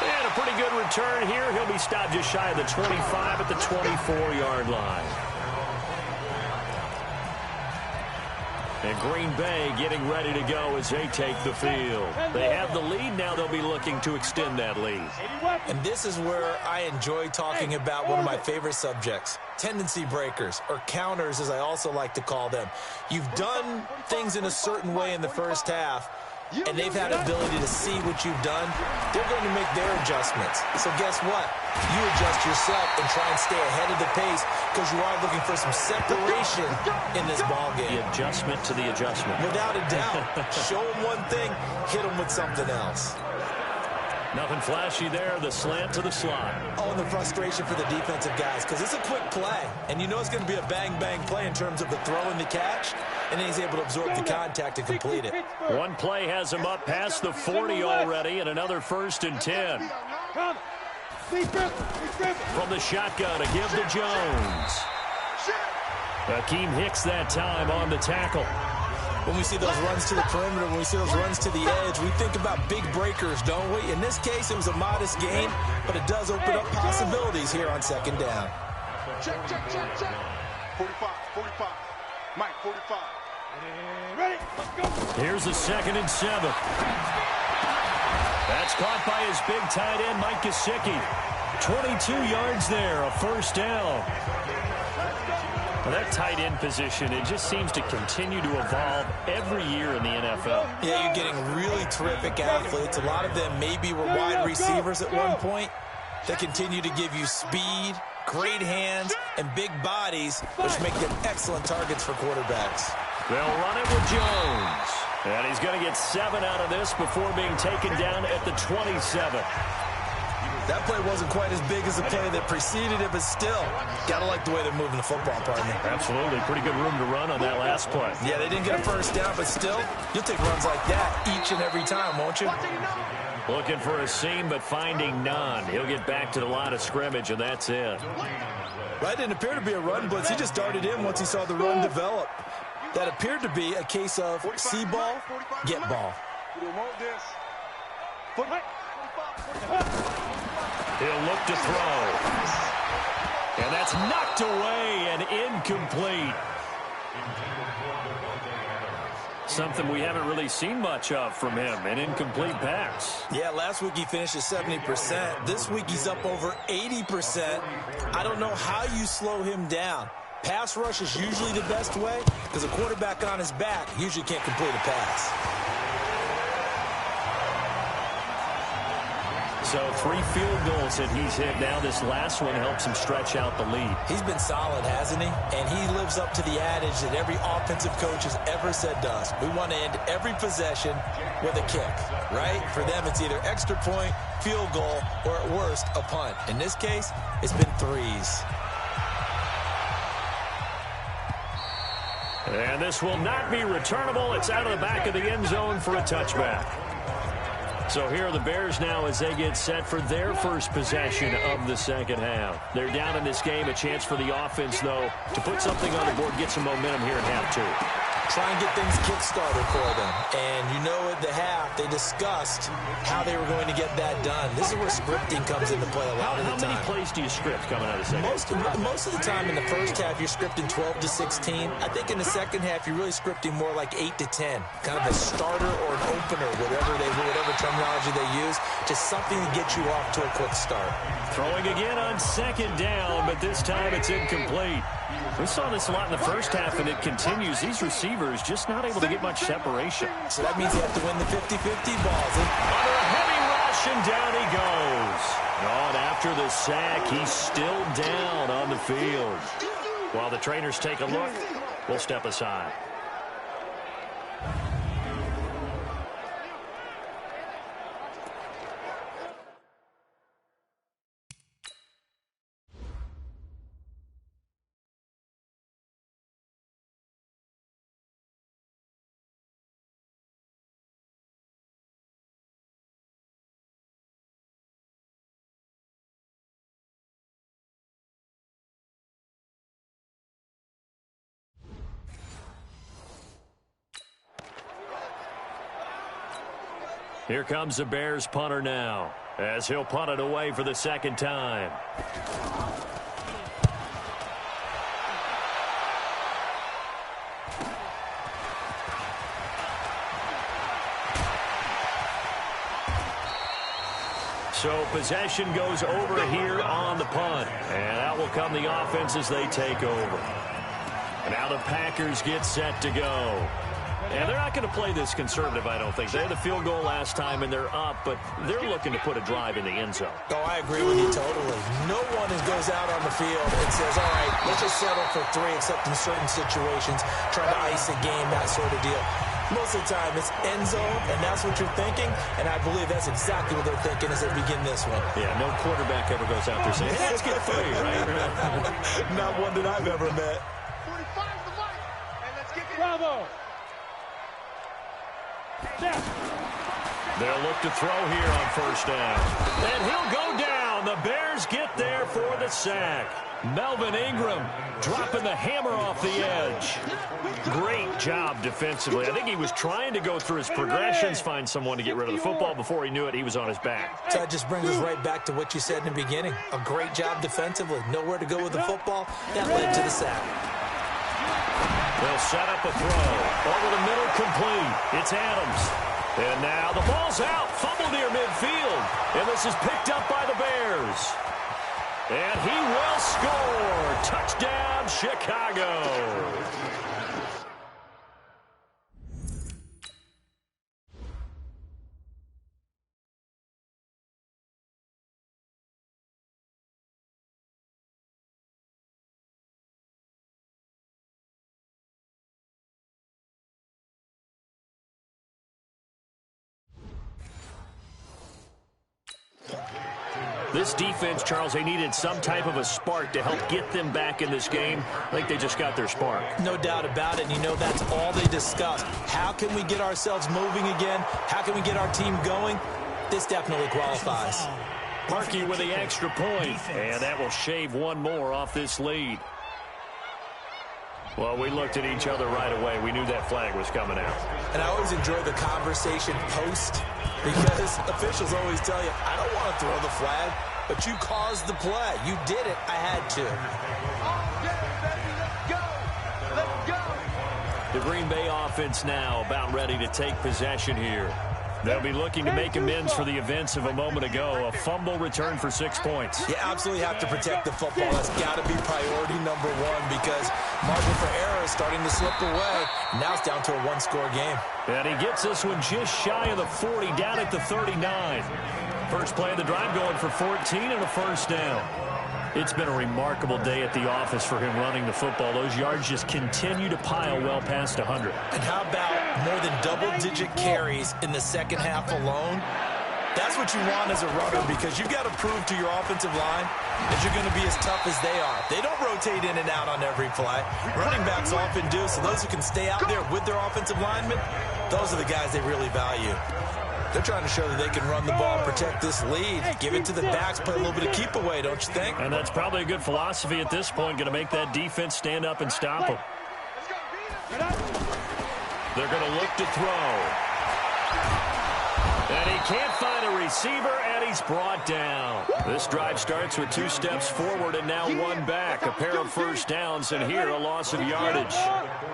And a pretty good return here. He'll be stopped just shy of the 25 at the 24-yard line. And Green Bay getting ready to go as they take the field. They have the lead. Now they'll be looking to extend that lead. And this is where I enjoy talking about one of my favorite subjects, tendency breakers, or counters as I also like to call them. You've done things in a certain way in the first half, and they've had the ability to see what you've done. They're going to make their adjustments. So guess what? You adjust yourself and try and stay ahead of the pace, because you are looking for some separation in this ballgame. The adjustment to the adjustment. Without a doubt. Show them one thing, hit them with something else. Nothing flashy there, the slant to the slot. Oh, and the frustration for the defensive guys, because it's a quick play, and you know it's going to be a bang-bang play in terms of the throw and the catch, and then he's able to absorb the contact and complete it. One play has him up past the 40 already, and another 1st and 10. From the shotgun, a give to Jones. Akeem Hicks that time on the tackle. When we see those runs to the perimeter, when we see those runs to the edge, we think about big breakers, don't we? In this case, it was a modest gain, but it does open up possibilities here on second down. Check. 45. Mike, 45. Ready? Let's go. Here's a 2nd and 7. That's caught by his big tight end, Mike Gesicki. 22 yards there, a first down. Well, that tight end position, it just seems to continue to evolve every year in the NFL. Yeah, you're getting really terrific athletes. A lot of them maybe were wide receivers at one point. They continue to give you speed, great hands, and big bodies, which make them excellent targets for quarterbacks. They'll run it with Jones. And he's going to get 7 out of this before being taken down at the 27. That play wasn't quite as big as the play that preceded it, but still, gotta like the way they're moving the football, partner. Absolutely. Pretty good room to run on that last play. Yeah, they didn't get a first down, but still, you'll take runs like that each and every time, won't you? Looking for a seam, but finding none. He'll get back to the line of scrimmage, and that's it. That didn't appear to be a run blitz. He just darted in once he saw the run develop. That appeared to be a case of see ball, get ball. He'll look to throw. And that's knocked away and incomplete. Something we haven't really seen much of from him, an incomplete pass. Yeah, last week he finished at 70%. This week he's up over 80%. I don't know how you slow him down. Pass rush is usually the best way because a quarterback on his back usually can't complete a pass. So 3 field goals that he's hit now. This last one helps him stretch out the lead. He's been solid, hasn't he? And he lives up to the adage that every offensive coach has ever said to us. We want to end every possession with a kick, right? For them, it's either extra point, field goal, or at worst, a punt. In this case, it's been 3s. And this will not be returnable. It's out of the back of the end zone for a touchback. So here are the Bears now as they get set for their first possession of the second half. They're down in this game. A chance for the offense, though, to put something on the board, get some momentum here in half 2. Try and get things kick-started for them. And you know at the half, they discussed how they were going to get that done. This is where scripting comes into play a lot of the time. How many plays do you script coming out of the second half? Most of the time in the first half, you're scripting 12 to 16. I think in the second half, you're really scripting more like 8 to 10. Kind of a starter or an opener, whatever terminology they use. Just something to get you off to a quick start. Throwing again on second down, but this time it's incomplete. We saw this a lot in the first half, and it continues. These receivers just not able to get much separation. So that means they have to win the 50-50 balls. Under a heavy rush, and down he goes. And after the sack, he's still down on the field. While the trainers take a look, we'll step aside. Here comes the Bears punter now, as he'll punt it away for the second time. So possession goes over here on the punt, and out will come the offense as they take over. And now the Packers get set to go. And they're not going to play this conservative, I don't think. They had the field goal last time, and they're up, but they're looking to put a drive in the end zone. Oh, I agree with you totally. No one goes out on the field and says, all right, let's just settle for 3, except in certain situations, try to ice a game, that sort of deal. Most of the time, it's end zone, and that's what you're thinking, and I believe that's exactly what they're thinking as they begin this one. Yeah, no quarterback ever goes out there saying, hey, let's get 3, right? Not one that I've ever met. 45's the mic, and let's get Bravo! They'll look to throw here on first down. And he'll go down. The Bears get there for the sack. Melvin Ingram dropping the hammer off the edge. Great job defensively. I think he was trying to go through his progressions, find someone to get rid of the football. Before he knew it, he was on his back. So that just brings us right back to what you said in the beginning. A great job defensively. Nowhere to go with the football. That led to the sack. They'll set up a throw. Over the middle, complete. It's Adams. And now the ball's out. Fumble near midfield. And this is picked up by the Bears. And he will score. Touchdown, Chicago. This defense, Charles, they needed some type of a spark to help get them back in this game. I think they just got their spark. No doubt about it. And you know that's all they discussed. How can we get ourselves moving again? How can we get our team going? This definitely qualifies. Parkey with the extra point, and that will shave one more off this lead. Well, we looked at each other right away. We knew that flag was coming out. And I always enjoy the conversation post because officials always tell you, I don't want to throw the flag, but you caused the play. You did it. I had to. Let's go. The Green Bay offense now about ready to take possession here. They'll be looking to make amends for the events of a moment ago. A fumble return for 6 points. You absolutely have to protect the football. That's got to be priority number one because margin for error is starting to slip away. Now it's down to a one-score game. And he gets this one just shy of the 40, down at the 39. First play of the drive going for 14 and a first down. It's been a remarkable day at the office for him running the football. Those yards just continue to pile well past 100. And how about more than double-digit carries in the second half alone? That's what you want as a runner because you've got to prove to your offensive line that you're going to be as tough as they are. They don't rotate in and out on every play. Running backs often do, so those who can stay out there with their offensive linemen, those are the guys they really value. They're trying to show that they can run the ball and protect this lead. Give it to the backs, play a little bit of keep away, don't you think? And that's probably a good philosophy at this point, going to make that defense stand up and stop them. They're going to look to throw. And he can't find a receiver, and he's brought down. This drive starts with 2 steps forward and now 1 back. A pair of first downs, and here a loss of yardage.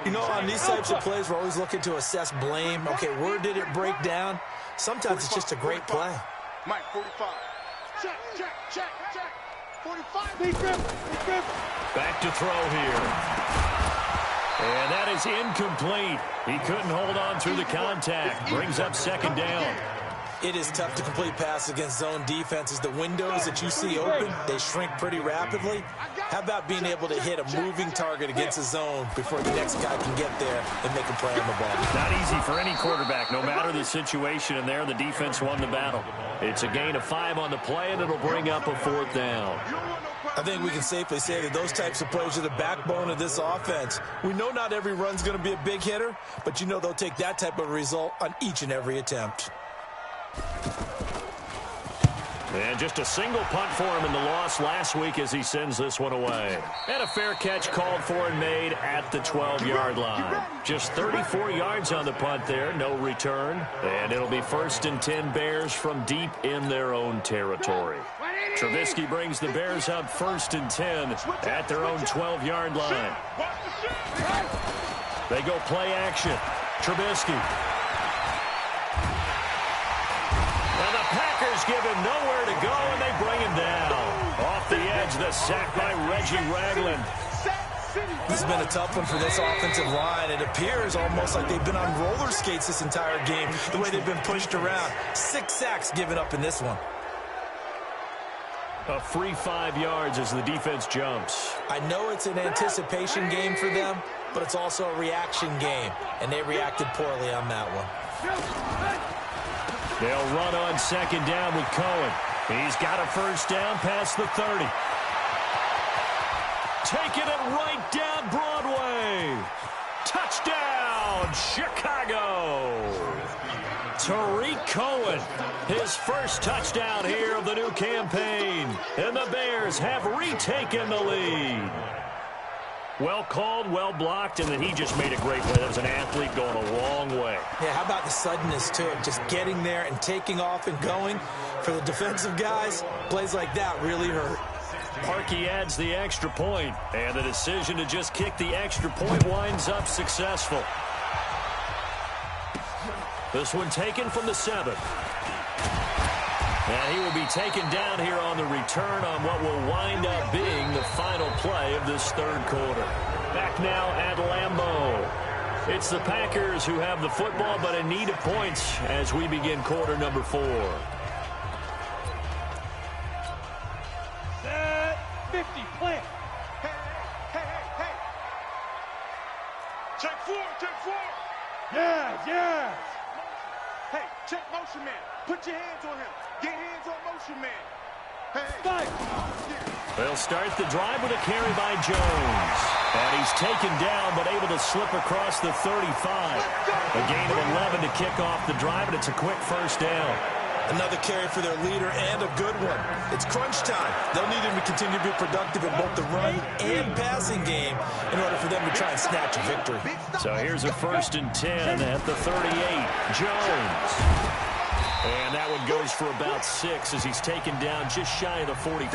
You know, on these types of plays, we're always looking to assess blame. Okay, where did it break down? Sometimes it's just a great play. Mike, 45. Check. 45. Big grip. Back to throw here. And that is incomplete. He couldn't hold on through the contact. Brings up second down. It is tough to complete passes against zone defenses. The windows that you see open, they shrink pretty rapidly. How about being able to hit a moving target against a zone before the next guy can get there and make a play on the ball? Not easy for any quarterback, no matter the situation, and there the defense won the battle. It's a gain of 5 on the play, and it'll bring up a 4th down. I think we can safely say that those types of plays are the backbone of this offense. We know not every run's going to be a big hitter, but you know they'll take that type of result on each and every attempt. And just a single punt for him in the loss last week as he sends this one away. And a fair catch called for and made at the 12-yard line. Just 34 yards on the punt there, no return. And it'll be 1st and 10 Bears from deep in their own territory. Trubisky brings the Bears up 1st and 10 at their own 12-yard line. They go play action. Trubisky. And the Packers give him nowhere to go, and they bring him down. Off the edge, the sack by Reggie Ragland. This has been a tough one for this offensive line. It appears almost like they've been on roller skates this entire game, the way they've been pushed around. 6 sacks given up in this one. A free 5 yards as the defense jumps. I know it's an anticipation game for them, but it's also a reaction game, and they reacted poorly on that one. They'll run on second down with Cohen. He's got a first down past the 30. Taking it right down Broadway. Touchdown, Chicago. Tariq Cohen, his first touchdown here of the new campaign. And the Bears have retaken the lead. Well called, well blocked, and then he just made a great play. That was an athlete going a long way. Yeah, how about the suddenness to it? Just getting there and taking off and going. For the defensive guys, plays like that really hurt. Parkey adds the extra point, and the decision to just kick the extra point winds up successful. This one taken from the 7. And he will be taken down here on the return on what will wind up being the final play of this 3rd quarter. Back now at Lambeau. It's the Packers who have the football, but in need of points as we begin quarter number 4. Set 50, plant. Hey. Check 4. Yeah. Hey, check motion man. Put your hands on him. Get hands on motion man. They'll start the drive with a carry by Jones. And he's taken down, but able to slip across the 35. A gain of 11 to kick off the drive, and it's a quick first down. Another carry for their leader and a good one. It's crunch time. They'll need him to continue to be productive in both the run and passing game in order for them to try and snatch a victory. So here's a 1st and 10 at the 38. Jones. And that one goes for about 6 as he's taken down just shy of the 45.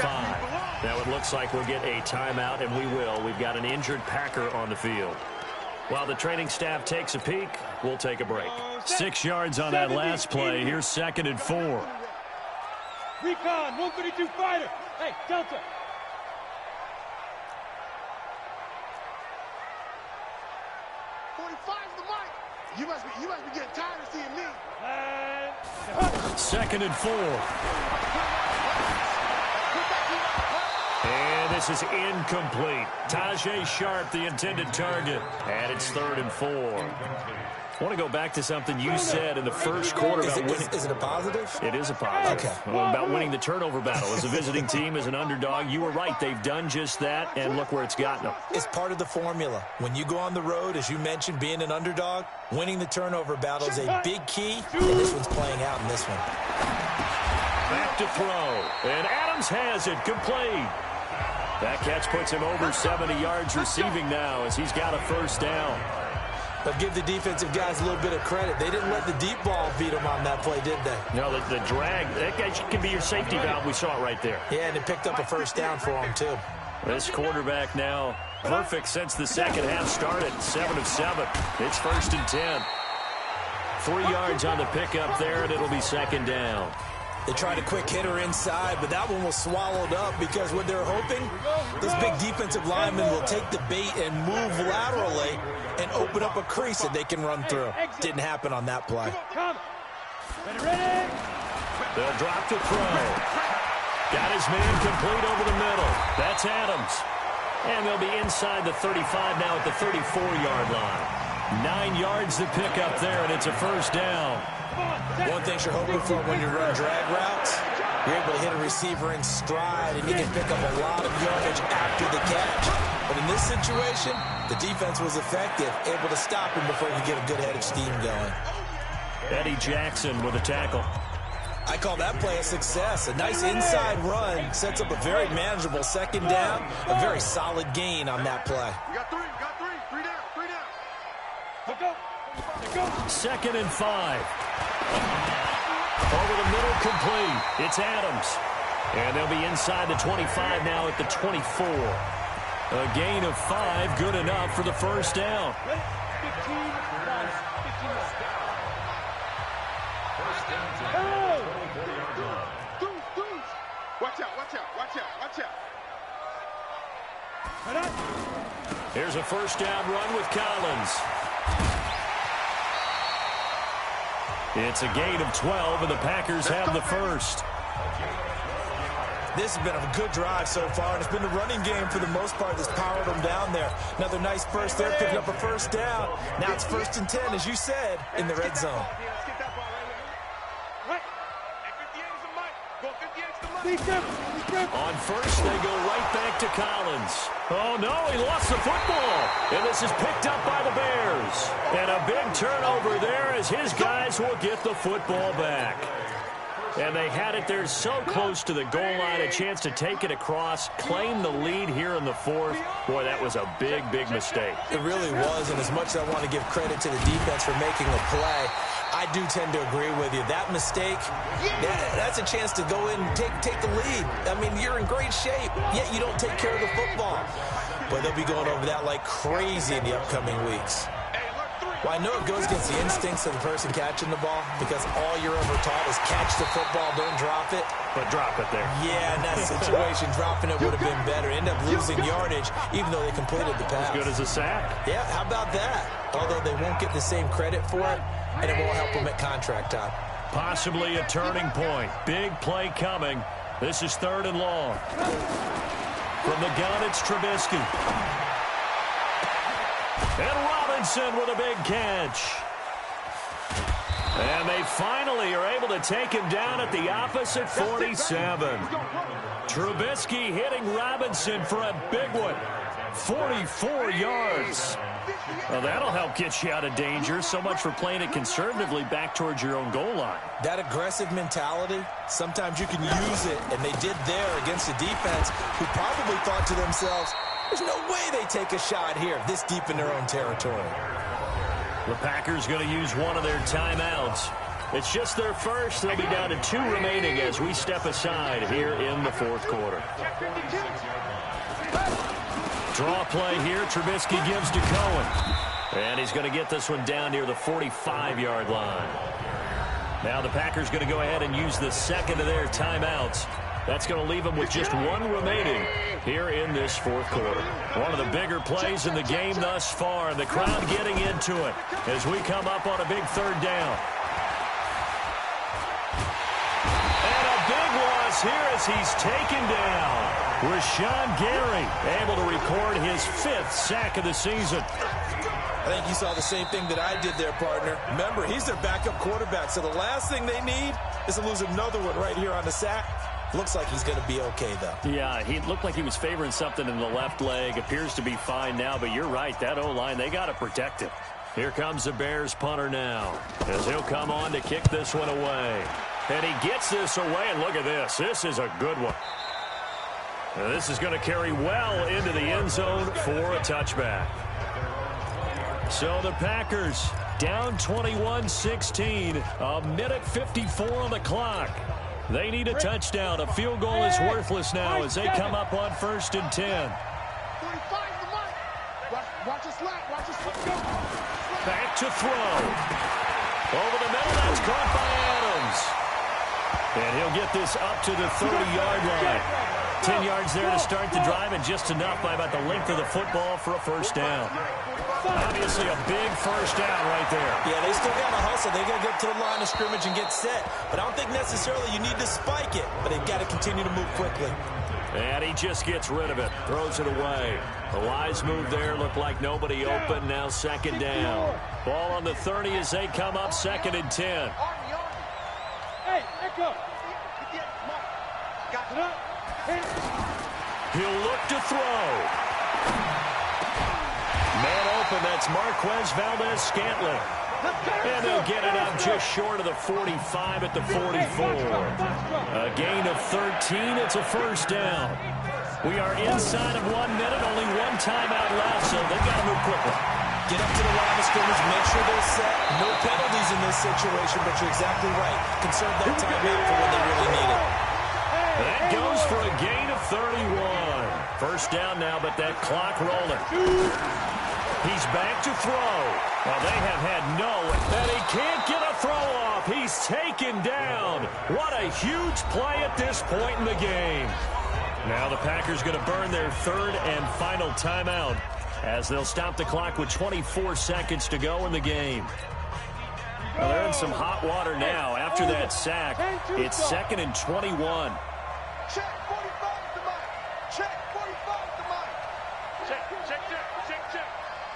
Now it looks like we'll get a timeout, and we will. We've got an injured Packer on the field. While the training staff takes a peek, we'll take a break. 6 yards on that last play. Here's 2nd and 4. Recon, 132 fighter. Hey, Delta. You must be getting tired of seeing me. 2nd and 4. And this is incomplete. Tajay Sharp, the intended target. And it's 3rd and 4. I want to go back to something you said in the first quarter about winning. Is it a positive? It is a positive. Okay. About winning the turnover battle. As a visiting team, as an underdog, you were right. They've done just that, and look where it's gotten them. It's part of the formula. When you go on the road, as you mentioned, being an underdog, winning the turnover battle is a big key, and this one's playing out in this one. Back to throw, and Adams has it complete. That catch puts him over 70 yards receiving now as he's got a first down. But give the defensive guys a little bit of credit. They didn't let the deep ball beat them on that play, did they? No, the drag, that guy can be your safety valve. We saw it right there. Yeah, and it picked up a first down for him, too. This quarterback now perfect since the second half started. 7 of 7. It's 1st and 10. 3 yards on the pickup there, and it'll be 2nd down. They tried a quick hitter inside, but that one was swallowed up because what they're hoping, this big defensive lineman will take the bait and move laterally and open up a crease that they can run through. Didn't happen on that play. They'll drop to throw. Got his man complete over the middle. That's Adams. And they'll be inside the 35 now at the 34-yard line. 9 yards to pick up there, and it's a first down. One thing you're hoping for when you run drag routes, you're able to hit a receiver in stride, and you can pick up a lot of yardage after the catch. But in this situation, the defense was effective, able to stop him before he could get a good head of steam going. Eddie Jackson with a tackle. I call that play a success. A nice inside run sets up a very manageable 2nd down, a very solid gain on that play. You got 3 down. Let's go. 2nd and 5. Over the middle, complete. It's Adams. And they'll be inside the 25 now at the 24. A gain of 5, good enough for the first down. 15 yards. Watch out. Here's a first down run with Collins. It's a gain of 12, and the Packers have the first. This has been a good drive so far, and it's been the running game for the most part that's powered them down there. Another nice burst there, picking up a first down. Now it's 1st and 10, as you said, in the red zone. On first, they go right back to Collins. Oh, no, he lost the football. And this is picked up by the Bears. And a big turnover there as his guys will get the football back. And they had it there so close to the goal line, a chance to take it across, claim the lead here in the 4th. Boy, that was a big, big mistake. It really was, and as much as I want to give credit to the defense for making a play, I do tend to agree with you. That mistake, that's a chance to go in and take the lead. I mean, you're in great shape, yet you don't take care of the football. But they'll be going over that like crazy in the upcoming weeks. Well, I know it goes against the instincts of the person catching the ball because all you're ever taught is catch the football, don't drop it. But drop it there. Yeah, in that situation, dropping it would have been better. End up losing yardage, even though they completed the pass. As good as a sack. Yeah, how about that? Although they won't get the same credit for it, and it won't help them at contract time. Possibly a turning point. Big play coming. This is 3rd and long. From the gun, it's Trubisky. And Robinson with a big catch. And they finally are able to take him down at the opposite 47. Trubisky hitting Robinson for a big one. 44 yards. Well, that'll help get you out of danger. So much for playing it conservatively back towards your own goal line. That aggressive mentality, sometimes you can use it, and they did there against a defense who probably thought to themselves, there's no way they take a shot here this deep in their own territory. The Packers going to use one of their timeouts. It's just their first. They'll be down to 2 remaining as we step aside here in the fourth quarter. Draw play here. Trubisky gives to Cohen. And he's going to get this one down near the 45-yard line. Now the Packers going to go ahead and use the second of their timeouts. That's going to leave them with just 1 remaining here in this fourth quarter. One of the bigger plays in the game thus far, and the crowd getting into it as we come up on a big third down. And a big loss here as he's taken down. Rashawn Gary able to record his 5th sack of the season. I think you saw the same thing that I did there, partner. Remember, he's their backup quarterback, so the last thing they need is to lose another one right here on the sack. Looks like he's going to be okay, though. Yeah, he looked like he was favoring something in the left leg. Appears to be fine now, but you're right. That O-line, they got to protect him. Here comes the Bears punter now as he'll come on to kick this one away. And he gets this away, and look at this. This is a good one. And this is going to carry well into the end zone for a touchback. So the Packers down 21-16, a minute 54 on the clock. They need a touchdown. A field goal is worthless now as they come up on 1st and 10. Back to throw. Over the middle, that's caught by Adams. And he'll get this up to the 30-yard line. 10 yards there to start the drive, and just enough by about the length of the football for a first down. Obviously a big first down right there. Yeah, they still got to hustle. They got to get to the line of scrimmage and get set. But I don't think necessarily you need to spike it, but they've got to continue to move quickly. And he just gets rid of it, throws it away. The wise move there, looked like nobody open. Now 2nd down. Ball on the 30 as they come up 2nd and 10. Hey, echo. Got it up. He'll look to throw. Man open, that's Marquez Valdez-Scantling. And they'll get it up just short of the 45 at the 44. A gain of 13, it's a first down. We are inside of 1 minute, only 1 timeout left, so they've got to move quickly. Get up to the line of scrimmage, make sure they're set. No penalties in this situation, but you're exactly right. Conserve that timeout for when they really need it. That goes for a gain of 31. First down now, but that clock rolling. He's back to throw. Well, they have had no, and he can't get a throw off. He's taken down. What a huge play at this point in the game. Now the Packers going to burn their 3rd and final timeout as they'll stop the clock with 24 seconds to go in the game. Well, they're in some hot water now. After that sack, it's 2nd and 21. Check 45 to Mike. Check 45 to Mike. Check.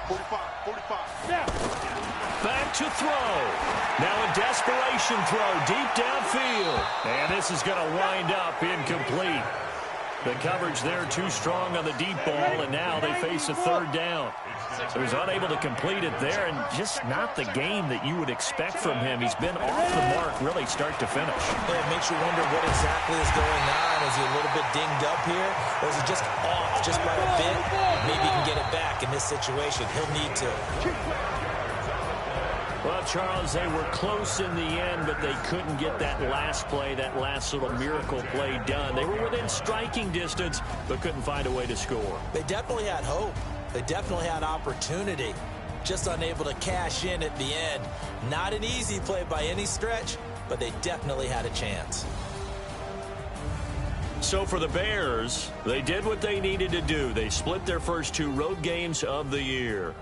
45. Yeah. Back to throw. Now a desperation throw deep downfield. And this is going to wind up incomplete. The coverage there too strong on the deep ball, and now they face a 3rd down. So he's unable to complete it there, and just not the game that you would expect from him. He's been off the mark really start to finish. Yeah, it makes you wonder what exactly is going on. Is he a little bit dinged up here, or is he just off just by a bit? Maybe he can get it back in this situation. He'll need to. Well, Charles, they were close in the end, but they couldn't get that last play, that last little miracle play done. They were within striking distance, but couldn't find a way to score. They definitely had hope. They definitely had opportunity. Just unable to cash in at the end. Not an easy play by any stretch, but they definitely had a chance. So for the Bears, they did what they needed to do. They split their first 2 road games of the year.